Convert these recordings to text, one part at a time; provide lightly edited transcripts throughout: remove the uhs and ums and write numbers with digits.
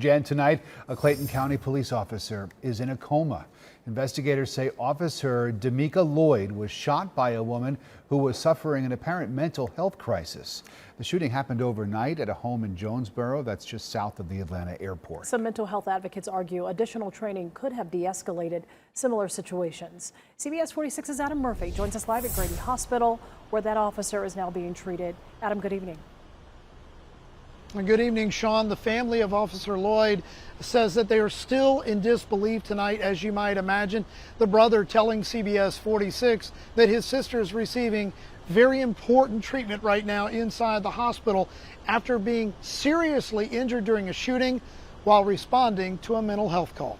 Jan, tonight, a Clayton County police officer is in a coma. Investigators say Officer D'Amica Lloyd was shot by a woman who was suffering an apparent mental health crisis. The shooting happened overnight at a home in Jonesboro, that's just south of the Atlanta airport. Some mental health advocates argue additional training could have de-escalated similar situations. CBS 46's Adam Murphy joins us live at Grady Hospital, where that officer is now being treated. Adam, good evening. Good evening, Sean. The family of Officer Lloyd says that they are still in disbelief tonight, as you might imagine. The brother telling CBS 46 that his sister is receiving very important treatment right now inside the hospital after being seriously injured during a shooting while responding to a mental health call.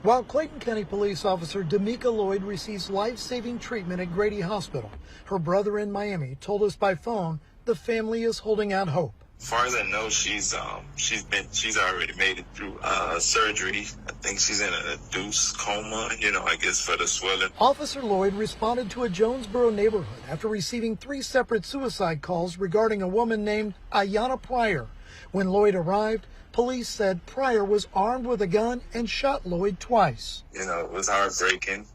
While Clayton County police officer D'Amica Lloyd receives life-saving treatment at Grady Hospital, her brother in Miami told us by phone the family is holding out hope. As far as I know, she's already made it through surgery. I think she's in a induced coma, I guess for the swelling. Officer Lloyd responded to a Jonesboro neighborhood after receiving 3 separate suicide calls regarding a woman named Ayanna Pryor. When Lloyd arrived, police said Pryor was armed with a gun and shot Lloyd twice. It was heartbreaking.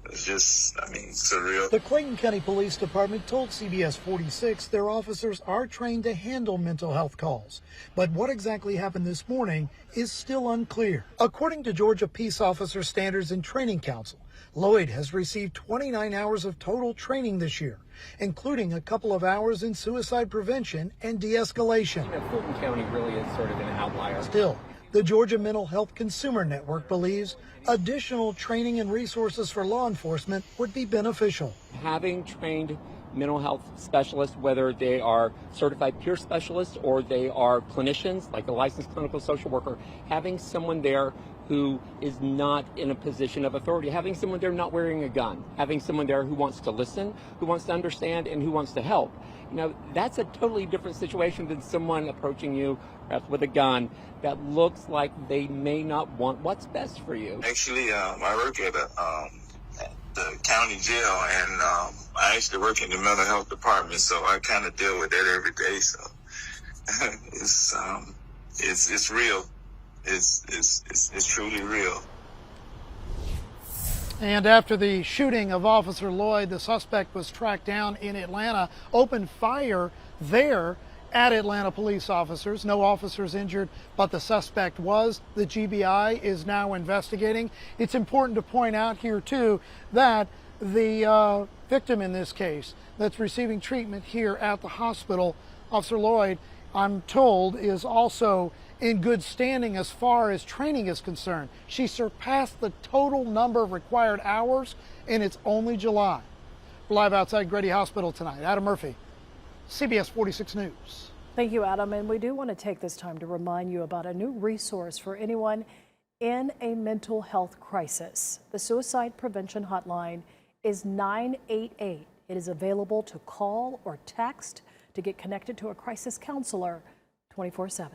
It's just, surreal. The Clayton County Police Department told CBS 46 their officers are trained to handle mental health calls. But what exactly happened this morning is still unclear. According to Georgia Peace Officer Standards and Training Council, Lloyd has received 29 hours of total training this year, including a couple of hours in suicide prevention and de-escalation. Clayton County really is sort of an outlier. Still, the Georgia Mental Health Consumer Network believes additional training and resources for law enforcement would be beneficial. Having trained mental health specialists, whether they are certified peer specialists or they are clinicians, like a licensed clinical social worker, having someone there who is not in a position of authority, having someone there not wearing a gun, having someone there who wants to listen, who wants to understand, and who wants to help. That's a totally different situation than someone approaching you, perhaps with a gun, that looks like they may not want what's best for you. Actually, I work at the county jail, and I actually work in the mental health department, so I kind of deal with that every day. So it's real. It's truly real. And after the shooting of Officer Lloyd, the suspect was tracked down in Atlanta, opened fire there at Atlanta police officers. No officers injured, but the suspect was. The GBI is now investigating. It's important to point out here, too, that the victim in this case that's receiving treatment here at the hospital, Officer Lloyd, I'm told, is also in good standing as far as training is concerned. She surpassed the total number of required hours, and it's only July. We're live outside Grady Hospital tonight. Adam Murphy, CBS 46 News. Thank you, Adam. And we do want to take this time to remind you about a new resource for anyone in a mental health crisis. The Suicide Prevention Hotline is 988. It is available to call or text to get connected to a crisis counselor 24/7.